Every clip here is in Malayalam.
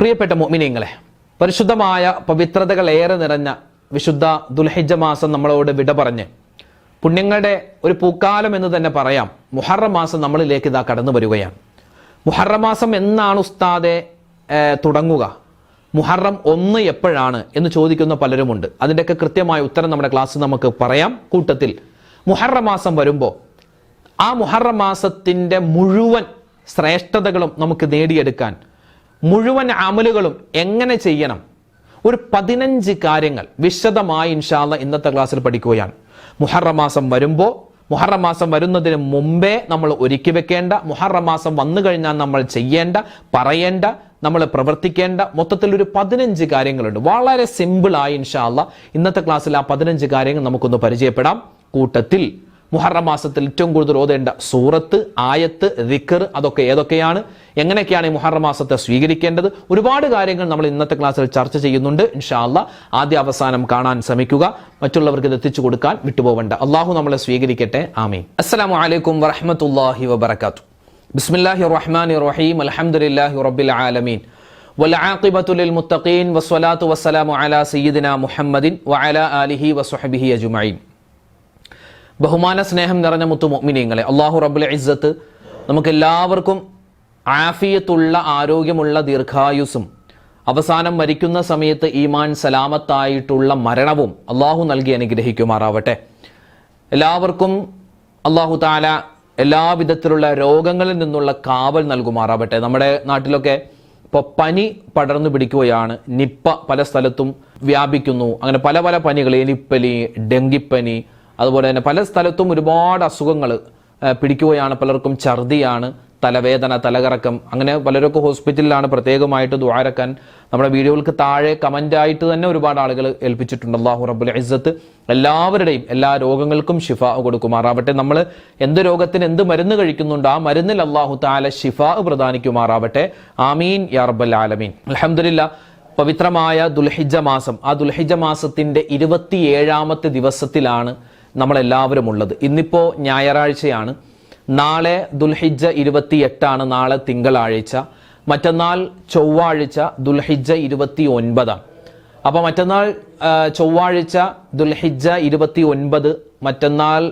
പ്രിയപ്പെട്ട മുഅ്മിനീങ്ങളെ, പരിശുദ്ധമായ പവിത്രതകൾ ഏറെ നിറഞ്ഞ വിശുദ്ധ ദുൽഹിജ്ജ മാസം നമ്മളോട് വിട പറഞ്ഞ് പുണ്യങ്ങളുടെ ഒരു പൂക്കാലം എന്ന് തന്നെ പറയാം. മുഹറം മാസം നമ്മളിലേക്ക് ഇതാ കടന്നു വരികയാണ്. മുഹറം മാസം എന്നാണ് ഉസ്താദെ തുടങ്ങുക? മുഹറം 1 എപ്പോഴാണ് എന്ന് ചോദിക്കുന്ന പലരുമുണ്ട്. അതിൻ്റെയൊക്കെ കൃത്യമായ ഉത്തരം നമ്മുടെ ക്ലാസ്സിൽ നമുക്ക് പറയാം. കൂട്ടത്തിൽ മുഹറം മാസം വരുമ്പോൾ ആ മുഹറം മാസത്തിൻ്റെ മുഴുവൻ ശ്രേഷ്ഠതകളും നമുക്ക് നേടിയെടുക്കാൻ, മുഴുവൻ അമലുകളും എങ്ങനെ ചെയ്യണം, ഒരു 15 കാര്യങ്ങൾ വിശദമായി ഇൻഷാ അല്ലാഹ് ഇന്നത്തെ ക്ലാസ്സിൽ പഠിക്കുകയാണ്. മുഹറം മാസം വരുമ്പോൾ, മുഹറം മാസം വരുന്നതിന് മുമ്പേ നമ്മൾ ഒരുക്കി വെക്കേണ്ട, മുഹറം മാസം വന്നു കഴിഞ്ഞാൽ നമ്മൾ ചെയ്യേണ്ട, പറയേണ്ട, നമ്മൾ പ്രവർത്തിക്കേണ്ട മൊത്തത്തിൽ ഒരു 15 കാര്യങ്ങളുണ്ട്. വളരെ സിമ്പിളായി ഇൻഷാ അല്ലാഹ് ഇന്നത്തെ ക്ലാസ്സിൽ ആ 15 കാര്യങ്ങൾ നമുക്കൊന്ന് പരിചയപ്പെടാം. കൂട്ടത്തിൽ മുഹറം മാസത്തിൽ ഏറ്റവും കൂടുതൽ ഓതേണ്ട സൂറത്ത്, ആയത്ത്, ദിക്ർ അതൊക്കെ ഏതൊക്കെയാണ്, എങ്ങനെയൊക്കെയാണ് ഈ മുഹറം മാസത്തെ സ്വീകരിക്കേണ്ടത്, ഒരുപാട് കാര്യങ്ങൾ നമ്മൾ ഇന്നത്തെ ക്ലാസ്സിൽ ചർച്ച ചെയ്യുന്നുണ്ട്. ഇൻഷാ അല്ലാഹ് ആദ്യ അവസാനം കാണാൻ ശ്രമിക്കുക, മറ്റുള്ളവർക്ക് ഇത് എത്തിച്ചു കൊടുക്കാൻ വിട്ടുപോകണ്ട. അള്ളാഹു നമ്മളെ സ്വീകരിക്കട്ടെ. ആമീൻ. അസ്സലാമു അലൈക്കും വറഹ്മത്തുള്ളാഹി വബറകാതുഹു. ബിസ്മില്ലാഹിർ റഹ്മാനിർ റഹീം. അൽഹംദുലില്ലാഹി റബ്ബിൽ ആലമീൻ വൽ ആഖിബത്തു ലിൽ മുത്തഖീൻ വസ്സലാത്തു വസ്സലാമു അലാ സയ്യിദിനാ മുഹമ്മദിൻ വഅലാ ആലിഹി വസ്വഹ്ബിഹി അജ്മഈൻ. ബഹുമാന സ്നേഹം നിറഞ്ഞ മുത്തു മുഅ്മിനീങ്ങളെ, അല്ലാഹു റബ്ബുൽ ഇസ്സത്ത് നമുക്ക് എല്ലാവർക്കും ആഫിയത്തുള്ള, ആരോഗ്യമുള്ള ദീർഘായുസ്സും അവസാനം മരിക്കുന്ന സമയത്ത് ഈമാൻ സലാമത്തായിട്ടുള്ള മരണവും അല്ലാഹു നൽകി അനുഗ്രഹിക്കുമാറാവട്ടെ. എല്ലാവർക്കും അല്ലാഹു തആല എല്ലാവിധത്തിലുള്ള രോഗങ്ങളിൽ നിന്നുള്ള കാവൽ നൽകുമാറാവട്ടെ. നമ്മുടെ നാട്ടിലൊക്കെ ഇപ്പോൾ പനി പടർന്നു പിടിക്കുകയാണ്. നിപ്പ പല സ്ഥലത്തും വ്യാപിക്കുന്നു. അങ്ങനെ പല പല പനികൾ, എലിപ്പനി, ഡെങ്കിപ്പനി, അതുപോലെ തന്നെ പല സ്ഥലത്തും ഒരുപാട് അസുഖങ്ങൾ പിടിക്കുകയാണ്. പലർക്കും ഛർദിയാണ്, തലവേദന, തലകറക്കം, അങ്ങനെ പലരൊക്കെ ഹോസ്പിറ്റലിലാണ്. പ്രത്യേകമായിട്ട് ദുആരക്കാൻ നമ്മുടെ വീഡിയോകൾക്ക് താഴെ കമൻ്റായിട്ട് തന്നെ ഒരുപാട് ആളുകൾ ഏൽപ്പിച്ചിട്ടുണ്ട്. അല്ലാഹു റബ്ബുൽ ഇസ്സത്ത് എല്ലാവരുടെയും എല്ലാ രോഗങ്ങൾക്കും ശിഫാ കൊടുക്കുമാറാവട്ടെ. നമ്മൾ എന്ത് രോഗത്തിന് എന്ത് മരുന്ന് കഴിക്കുന്നുണ്ട് ആ മരുന്നിൽ അല്ലാഹു തആല ശിഫാ പ്രദാനിക്കുമാറാവട്ടെ. ആമീൻ യാ റബ്ബൽ ആലമീൻ. അൽഹംദുലില്ലാ, പവിത്രമായ ദുൽഹിജ്ജ മാസം, ആ ദുൽഹിജ്ജ മാസത്തിൻ്റെ 27ാമത്തെ ദിവസത്തിലാണ് നമ്മളെല്ലാവരും ഉള്ളത്. ഇന്നിപ്പോൾ ഞായറാഴ്ചയാണ്. നാളെ ദുൽഹിജ്ജ 28 നാളെ തിങ്കളാഴ്ച. മറ്റന്നാൾ ചൊവ്വാഴ്ച ദുൽഹിജ്ജ 29. അപ്പോൾ മറ്റന്നാൾ ചൊവ്വാഴ്ച ദുൽഹിജ്ജ 29, മറ്റന്നാൾ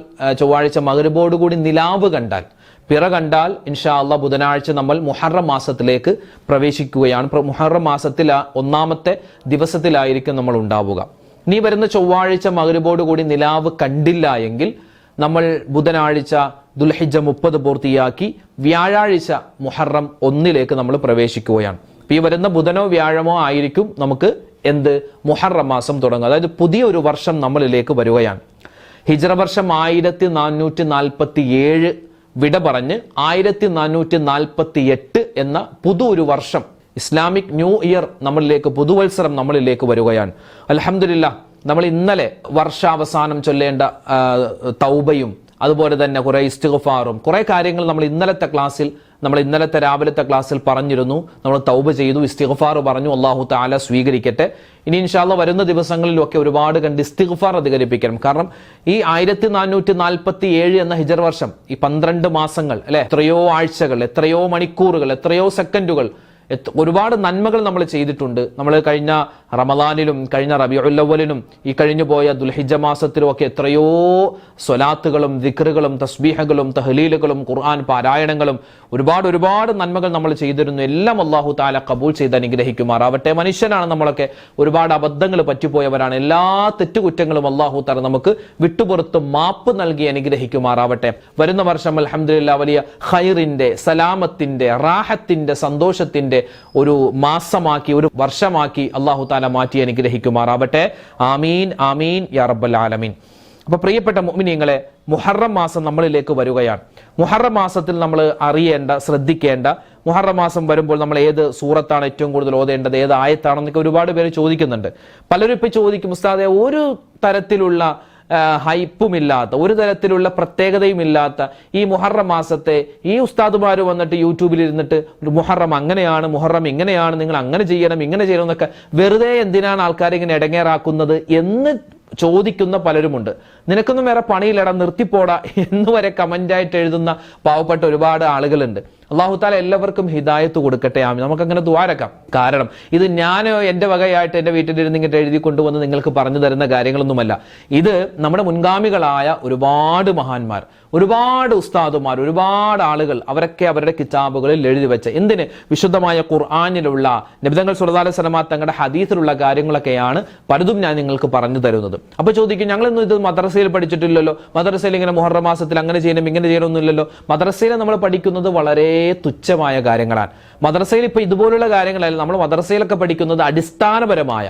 ചൊവ്വാഴ്ച മഗ്‌രിബോട് കൂടി നിലാവ് കണ്ടാൽ, പിറ കണ്ടാൽ ഇൻഷാ അല്ലാഹ് ബുധനാഴ്ച നമ്മൾ മുഹറം മാസത്തിലേക്ക് പ്രവേശിക്കുകയാണ്. മുഹറം മാസത്തിൽ 1ാമത്തെ ദിവസത്തിലായിരിക്കും നമ്മൾ ഉണ്ടാവുക. ഇനി വരുന്ന ചൊവ്വാഴ്ച മഗ്‌രിബോട് കൂടി നിലാവ് കണ്ടില്ല എങ്കിൽ നമ്മൾ ബുധനാഴ്ച ദുൽഹിജ്ജ 30 പൂർത്തിയാക്കി വ്യാഴാഴ്ച മുഹറം 1 നമ്മൾ പ്രവേശിക്കുകയാണ്. ഈ വരുന്ന ബുധനോ വ്യാഴമോ ആയിരിക്കും നമുക്ക് മുഹറം മാസം തുടങ്ങുക. അതായത് പുതിയൊരു വർഷം നമ്മളിലേക്ക് വരികയാണ്. ഹിജ്റ വർഷം 1447 വിട പറഞ്ഞ് 1448 എന്ന പുതു വർഷം, ഇസ്ലാമിക് ന്യൂ ഇയർ നമ്മളിലേക്ക്, പുതുവത്സരം നമ്മളിലേക്ക് വരികയാണ്. അൽഹംദുലില്ലാഹ്, നമ്മൾ ഇന്നലെ വർഷാവസാനം ചൊല്ലേണ്ട തൗബയും അതുപോലെ തന്നെ കുറെ ഇസ്തിഗ്ഫാറും കുറെ കാര്യങ്ങൾ നമ്മൾ ഇന്നലത്തെ രാവിലത്തെ ക്ലാസ്സിൽ പറഞ്ഞിരുന്നു. നമ്മൾ തൗബ ചെയ്തു, ഇസ്തിഗ്ഫാർ പറഞ്ഞു. അല്ലാഹു തആല സ്വീകരിക്കട്ടെ. ഇനി ഇൻഷാ അല്ലാഹ് വരുന്ന ദിവസങ്ങളിലൊക്കെ ഒരുപാട് കണ്ട് ഇസ്തിഗ്ഫാർ അധികരിപ്പിക്കണം. കാരണം ഈ 1447 എന്ന ഹിജ്റ വർഷം, ഈ 12 മാസങ്ങൾ അല്ലെ, എത്രയോ ആഴ്ചകൾ, എത്രയോ മണിക്കൂറുകൾ, എത്രയോ സെക്കൻഡുകൾ, ഒരുപാട് നന്മകൾ നമ്മൾ ചെയ്തിട്ടുണ്ട്. നമ്മൾ കഴിഞ്ഞ റമദാനിലും കഴിഞ്ഞ റബീഉൽ അവ്വലിനും ഈ കഴിഞ്ഞു പോയ ദുൽഹിജ്ജ മാസത്തിലും ഒക്കെ എത്രയോ സ്വലാത്തുകളും ദിക്റുകളും തസ്ബീഹുകളും തഹ്ലീലുകളും ഖുർആൻ പാരായണങ്ങളും ഒരുപാട് നന്മകൾ നമ്മൾ ചെയ്തിരുന്നു. എല്ലാം അല്ലാഹു തആല ഖബൂൽ ചെയ്ത് അനുഗ്രഹിക്കുമാറാവട്ടെ. മനുഷ്യനാണ് നമ്മളൊക്കെ, ഒരുപാട് അബദ്ധങ്ങൾ പറ്റിപ്പോയവരാണ്. എല്ലാ തെറ്റുകുറ്റങ്ങളും അല്ലാഹു തആല നമുക്ക് വിട്ടുപുറത്ത് മാപ്പ് നൽകി അനുഗ്രഹിക്കുമാറാവട്ടെ. വരുന്ന വർഷം അൽഹംദുലില്ലാഹ് വലിയ ഖൈറിന്റെ, സലാമത്തിന്റെ, റാഹത്തിന്റെ, സന്തോഷത്തിന്റെ ഒരു മാസമാക്കി, ഒരു വർഷമാക്കി അല്ലാഹു തആല മാറ്റി അനുഗ്രഹിക്കുമാറാവട്ടെ. ആമീൻ ആമീൻ യാ റബ്ബൽ ആലമീൻ. അപ്പൊ പ്രിയപ്പെട്ട മുഅ്മിനീങ്ങളെ, മുഹറം മാസം നമ്മളിലേക്ക് വരികയാണ്. മുഹറം മാസത്തിൽ നമ്മൾ അറിയേണ്ട, ശ്രദ്ധിക്കേണ്ട, മുഹറം മാസം വരുമ്പോൾ നമ്മൾ ഏത് സൂറത്താണ് ഏറ്റവും കൂടുതൽ ഓതേണ്ടത്, ഏത് ആയത്താണെന്നൊക്കെ ഒരുപാട് പേര് ചോദിക്കുന്നുണ്ട്. പലരും ഇപ്പൊ ചോദിക്കും, ഉസ്താദേ ഒരു തരത്തിലുള്ള ഹൈപ്പുമില്ലാത്ത, ഒരു തരത്തിലുള്ള പ്രത്യേകതയും ഇല്ലാത്ത ഈ മുഹറം മാസത്തെ ഈ ഉസ്താദുമാർ വന്നിട്ട് യൂട്യൂബിൽ ഇരുന്നിട്ട് മുഹറം അങ്ങനെയാണ്, മുഹറം ഇങ്ങനെയാണ്, നിങ്ങൾ അങ്ങനെ ചെയ്യണം, ഇങ്ങനെ ചെയ്യണം എന്നൊക്കെ വെറുതെ എന്തിനാണ് ആൾക്കാരെ ഇങ്ങനെ ഇടങ്ങേറാക്കുന്നത് എന്ന് ചോദിക്കുന്ന പലരുമുണ്ട്. നിനക്കൊന്നും വേറെ പണിയില്ലടാ, നിർത്തിപ്പോടാ എന്ന് വരെ കമന്റായിട്ട് എഴുതുന്ന പാവപ്പെട്ട ഒരുപാട് ആളുകളുണ്ട്. അള്ളാഹു താല എല്ലാവർക്കും ഹിദായത്ത് കൊടുക്കട്ടെ. ആമീൻ. നമുക്കങ്ങനെ ദുആരക്കാം. കാരണം ഇത് ഞാൻ എൻ്റെ വകയായിട്ട് എൻ്റെ വീട്ടിലിരുന്ന് ഇങ്ങനെ എഴുതി കൊണ്ടുവന്ന് നിങ്ങൾക്ക് പറഞ്ഞു തരുന്ന കാര്യങ്ങളൊന്നുമല്ല. ഇത് നമ്മുടെ മുൻഗാമികളായ ഒരുപാട് മഹാന്മാർ, ഒരുപാട് ഉസ്താദുമാർ, ഒരുപാട് ആളുകൾ അവരൊക്കെ അവരുടെ കിതാബുകളിൽ എഴുതി വെച്ച എന്തിന് വിശുദ്ധമായ ഖുർആനിലുള്ള നബിതങ്ങൾ സ്വല്ലല്ലാഹു അലൈഹി വസല്ലമ തങ്ങളുടെ ഹദീസിലുള്ള കാര്യങ്ങളൊക്കെയാണ് പലതും ഞാൻ നിങ്ങൾക്ക് പറഞ്ഞു തരുന്നത്. അപ്പൊ ചോദിക്കും, ഞങ്ങളൊന്നും ഇത് മദ്രസയിൽ പഠിച്ചിട്ടില്ലല്ലോ, മദ്രസയിൽ ഇങ്ങനെ മുഹറം മാസത്തിൽ അങ്ങനെ ചെയ്യണം ഇങ്ങനെ ചെയ്യണമെന്നില്ലല്ലോ. മദ്രസയിൽ നമ്മൾ പഠിക്കുന്നത് വളരെ തുച്ഛമായ കാര്യങ്ങളാണ്. മദ്രസയിൽ ഇപ്പൊ ഇതുപോലുള്ള കാര്യങ്ങളല്ല. നമ്മൾ മദ്രസയിലൊക്കെ പഠിക്കുന്നത് അടിസ്ഥാനപരമായ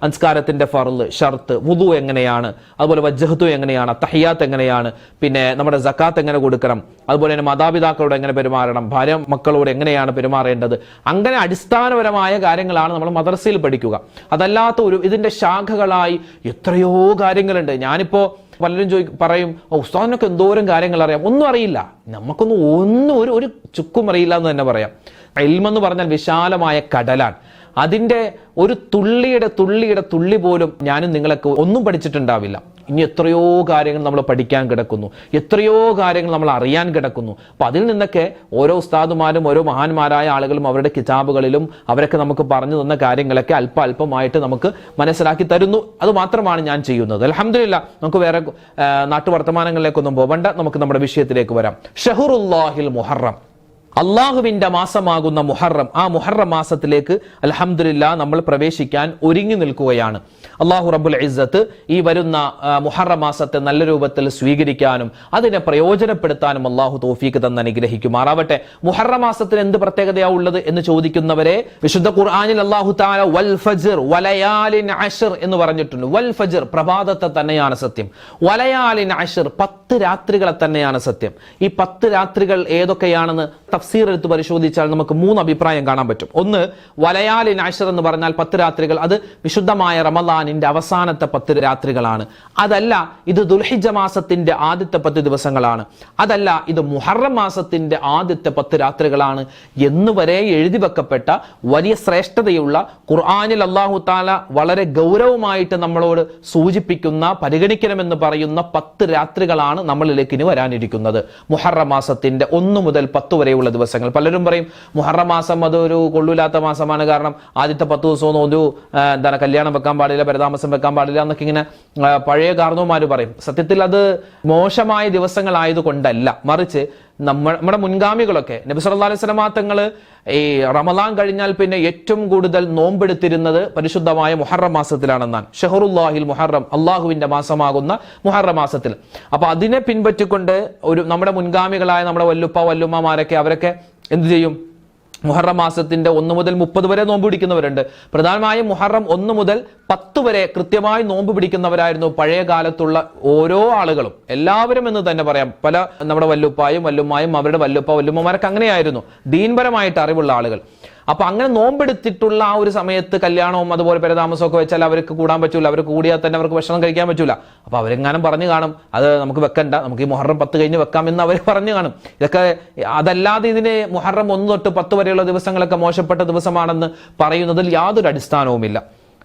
നിസ്കാരത്തിന്റെ ഫർള്, ഷർത്ത്, വുദു എങ്ങനെയാണ്, അതുപോലെ വജ്ഹത്തു എങ്ങനെയാണ്, തഹിയാത്ത് എങ്ങനെയാണ്, പിന്നെ നമ്മുടെ സക്കാത്ത് എങ്ങനെ കൊടുക്കണം, അതുപോലെ തന്നെ മാതാപിതാക്കളോട് എങ്ങനെ പെരുമാറണം, ഭാര്യ മക്കളോട് എങ്ങനെയാണ് പെരുമാറേണ്ടത്, അങ്ങനെ അടിസ്ഥാനപരമായ കാര്യങ്ങളാണ് നമ്മൾ മദ്രസയിൽ പഠിക്കുക. അതല്ലാത്ത ഇതിന്റെ ശാഖകളായി എത്രയോ കാര്യങ്ങളുണ്ട്. ഞാനിപ്പോ പലരും പറയും, ഉസ്താദിനൊക്കെ എന്തോരം കാര്യങ്ങൾ അറിയാം. ഒന്നും അറിയില്ല, നമുക്കൊന്നും ഒരു ചുക്കും അറിയില്ല എന്ന് തന്നെ പറയാം. ഇൽമെന്ന് പറഞ്ഞാൽ വിശാലമായ കടലാണ്. അതിന്റെ ഒരു തുള്ളിയുടെ തുള്ളി പോലും ഞാനും നിങ്ങളൊക്കെ ഒന്നും പഠിച്ചിട്ടുണ്ടാവില്ല. ഇനി എത്രയോ കാര്യങ്ങൾ നമ്മൾ പഠിക്കാൻ കിടക്കുന്നു, എത്രയോ കാര്യങ്ങൾ നമ്മൾ അറിയാൻ കിടക്കുന്നു. അപ്പൊ അതിൽ നിന്നൊക്കെ ഓരോ ഉസ്താദുമാരും ഓരോ മഹാന്മാരായ ആളുകളും അവരുടെ കിതാബുകളിലും അവരൊക്കെ നമുക്ക് പറഞ്ഞു തന്ന കാര്യങ്ങളൊക്കെ അല്പമായിട്ട് നമുക്ക് മനസ്സിലാക്കി തരുന്നു. അത് മാത്രമാണ് ഞാൻ ചെയ്യുന്നത്. അൽഹംദുലില്ലാ. നമുക്ക് വേറെ നാട്ടുവർത്തമാനങ്ങളിലേക്കൊന്നും പോകണ്ട. നമുക്ക് നമ്മുടെ വിഷയത്തിലേക്ക് വരാം. ഷഹറുല്ലാഹിൽ മുഹറം, അള്ളാഹുവിന്റെ മാസമാകുന്ന മുഹറം. ആ മുഹറം മാസത്തിലേക്ക് അൽഹംദുലില്ലാ നമ്മൾ പ്രവേശിക്കാൻ ഒരുങ്ങി നിൽക്കുകയാണ്. അള്ളാഹു റബ്ബുൽ ഇസ്സത്ത് ഈ വരുന്ന മുഹറം മാസത്തെ നല്ല രൂപത്തിൽ സ്വീകരിക്കാനും അതിനെ പ്രയോജനപ്പെടുത്താനും അള്ളാഹു തൗഫീഖ് തന്ന് അനുഗ്രഹിക്കുമാറാവട്ടെ. മുഹറം മാസത്തിന് എന്ത് പ്രത്യേകതയാ ഉള്ളത് എന്ന് ചോദിക്കുന്നവരെ, വിശുദ്ധ ഖുർആനിൽ അള്ളാഹു തആല വൽ ഫജ്ർ വലയാലിൻ അശ്ർ എന്ന് പറഞ്ഞിട്ടുണ്ട്. വൽ ഫജ്ർ പ്രഭാതത്തെ തന്നെയാണ് സത്യം. വലയാലിൻ അശ്ർ 10 രാത്രികളെ തന്നെയാണ് സത്യം. ഈ 10 രാത്രികൾ ഏതൊക്കെയാണെന്ന് തഫ്സീർ എടുത്ത് പരിശോധിച്ചാൽ നമുക്ക് 3 അഭിപ്രായം കാണാൻ പറ്റും. ഒന്ന്, വലയാലിൻ അശ്ർ എന്ന് പറഞ്ഞാൽ 10 രാത്രികൾ, അത് വിശുദ്ധമായ റമളാനിന്റെ അവസാനത്തെ 10 രാത്രികളാണ്. അതല്ല, ഇത് ദുൽഹിജ്ജ മാസത്തിന്റെ ആദ്യത്തെ 10 ദിവസങ്ങളാണ്. അതല്ല, ഇത് മുഹറം മാസത്തിന്റെ ആദ്യത്തെ 10 രാത്രികളാണ് എന്നുവരെ എഴുതി വെക്കപ്പെട്ട വലിയ ശ്രേഷ്ഠതയുള്ള ഖുർആനിൽ അല്ലാഹു തആല വളരെ ഗൗരവമായിട്ട് നമ്മളോട് സൂചിപ്പിക്കുന്ന, പരിഗണിക്കണമെന്ന് പറയുന്ന 10 രാത്രികളാണ് നമ്മളിലേക്ക് ഇനി വരാനിരിക്കുന്നത്. മുഹറം മാസത്തിന്റെ 1 മുതൽ 10 വരെയുള്ള ദിവസങ്ങൾ. പലരും പറയും മുഹറം മാസം അതൊരു കൊള്ളൂലാത്ത മാസമാണ്, കാരണം ആദ്യത്തെ 10 ദിവസവും ഒരു കല്യാണം വെക്കാൻ പാടില്ല, പരതാമസം വെക്കാൻ പാടില്ല എന്നൊക്കെ ഇങ്ങനെ പഴയ കാരണവന്മാർ പറയും. സത്യത്തിൽ അത് മോശമായ ദിവസങ്ങളായതുകൊണ്ടല്ല, മറിച്ച് നമ്മുടെ മുൻഗാമികളൊക്കെ നബി സല്ലല്ലാഹു അലൈഹി വസല്ലം തങ്ങൾ ഈ റമളാൻ കഴിഞ്ഞാൽ പിന്നെ ഏറ്റവും കൂടുതൽ നോമ്പെടുത്തിരുന്നത് പരിശുദ്ധമായ മുഹറം മാസത്തിലാണെന്നാണ്. ഷഹറുല്ലാഹിൽ മുഹറം, അള്ളാഹുവിന്റെ മാസമാകുന്ന മുഹറം മാസത്തിൽ. അപ്പൊ അതിനെ പിൻപറ്റിക്കൊണ്ട് നമ്മുടെ മുൻഗാമികളായ നമ്മുടെ വല്ലുമ്മമാരൊക്കെ അവരൊക്കെ എന്ത് ചെയ്യും? മുഹറം മാസത്തിന്റെ 1 മുതൽ 30 വരെ നോമ്പ് പിടിക്കുന്നവരുണ്ട്. പ്രധാനമായും മുഹറം 1 മുതൽ 10 വരെ കൃത്യമായി നോമ്പ് പിടിക്കുന്നവരായിരുന്നു പഴയ കാലത്തുള്ള ഓരോ ആളുകളും, എല്ലാവരും എന്ന് തന്നെ പറയാം. പല നമ്മുടെ വല്ലുമ്മായും അവരുടെ വല്ലുമ്മമാരൊക്കെ അങ്ങനെയായിരുന്നു, ദീൻപരമായിട്ട് അറിവുള്ള ആളുകൾ. അപ്പൊ അങ്ങനെ നോമ്പെടുത്തിട്ടുള്ള ആ ഒരു സമയത്ത് കല്യാണവും അതുപോലെ പെരതാമസമൊക്കെ വെച്ചാൽ അവർക്ക് കൂടാൻ പറ്റൂല. അവർക്ക് കൂടിയാൽ തന്നെ അവർക്ക് ഭക്ഷണം കഴിക്കാൻ പറ്റൂല. അപ്പൊ അവരെങ്ങാനും പറഞ്ഞു കാണും, അത് നമുക്ക് വെക്കണ്ട, നമുക്ക് ഈ മുഹറം 10 കഴിഞ്ഞ് വെക്കാം എന്ന് അവർ പറഞ്ഞു കാണും. ഇതൊക്കെ അതല്ലാതെ ഇതിന് മുഹറം 1 തൊട്ട് 10 വരെയുള്ള ദിവസങ്ങളൊക്കെ മോശപ്പെട്ട ദിവസമാണെന്ന് പറയുന്നതിൽ യാതൊരു അടിസ്ഥാനവുമില്ല.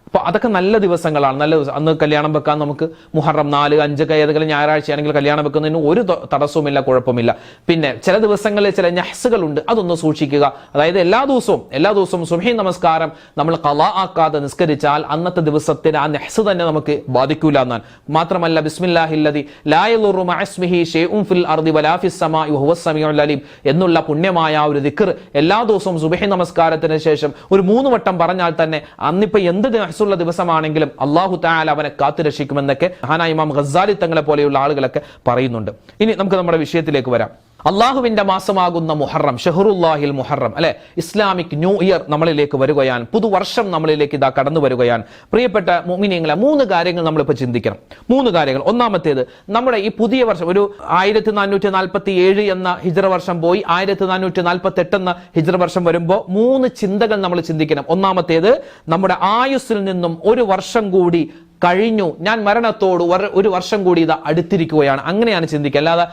അപ്പൊ അതൊക്കെ നല്ല ദിവസങ്ങളാണ്, നല്ല ദിവസം. അന്ന് കല്യാണം വെക്കാൻ നമുക്ക് മുഹറം 4, 5 ഏതെങ്കിലും ഞായറാഴ്ചയാണെങ്കിൽ കല്യാണം വെക്കുന്നതിന് ഒരു തടസ്സവുമില്ല, കുഴപ്പമില്ല. പിന്നെ ചില ദിവസങ്ങളിൽ ചില നഹ്സുകളുണ്ട്, അതൊന്ന് സൂക്ഷിക്കുക. അതായത് എല്ലാ ദിവസവും സുബ്ഹി നമസ്കാരം നമ്മൾ ഖളാ ആക്കാതെ നിസ്കരിച്ചാൽ അന്നത്തെ ദിവസത്തിന് ആ നഹ്സ് തന്നെ നമുക്ക് ബാധിക്കൂല എന്നാണ്. മാത്രമല്ല ബിസ്മില്ലാഹില്ലദി ലാ യദുറു മഅസ്മിഹി ഷൈഉൻ ഫിൽ അർദി വലാ ഫിസ് സമാഇ വഹുവസ് സമീഉൽ അലീം എന്നുള്ള പുണ്യമായ ഒരു ദിക്ർ എല്ലാ ദിവസവും സുബ്ഹി നമസ്കാരത്തിന് ശേഷം ഒരു 3 വട്ടം പറഞ്ഞാൽ തന്നെ അന്നിപ്പോ എന്ത് ഉള്ള ദിവസമാണെങ്കിലും അല്ലാഹു തആല അവനെ കാത്തുരക്ഷിക്കുമെന്നൊക്കെ മഹാനായ ഇമാം ഗസ്സാലി തങ്ങളെ പോലെയുള്ള ആളുകളൊക്കെ പറയുന്നുണ്ട്. ഇനി നമുക്ക് നമ്മുടെ വിഷയത്തിലേക്ക് വരാം. അള്ളാഹുവിന്റെ മാസമാകുന്ന മുഹറം, ഷഹറുല്ലാഹിൽ മുഹറം, അല്ലെ, ഇസ്ലാമിക് ന്യൂ ഇയർ നമ്മളിലേക്ക് വരികയാണ്. പുതുവർഷം നമ്മളിലേക്ക് ഇതാ കടന്നു വരികയാണ്. പ്രിയപ്പെട്ട മുഅ്മിനീങ്ങളെ, 3 കാര്യങ്ങൾ നമ്മളിപ്പോൾ ചിന്തിക്കണം. 3 കാര്യങ്ങൾ. ഒന്നാമത്തേത്, നമ്മുടെ ഈ പുതിയ വർഷം ഒരു 1447 എന്ന ഹിജ്റ വർഷം പോയി 1448 എന്ന ഹിജ്റ വർഷം വരുമ്പോൾ 3 ചിന്തകൾ നമ്മൾ ചിന്തിക്കണം. ഒന്നാമത്തേത്, നമ്മുടെ ആയുസ്സിൽ നിന്നും 1 വർഷം കൂടി കഴിഞ്ഞു, ഞാൻ മരണത്തോട് 1 വർഷം കൂടി ഇത് അടുത്തിരിക്കുകയാണ്, അങ്ങനെയാണ് ചിന്തിക്കുക. അല്ലാതെ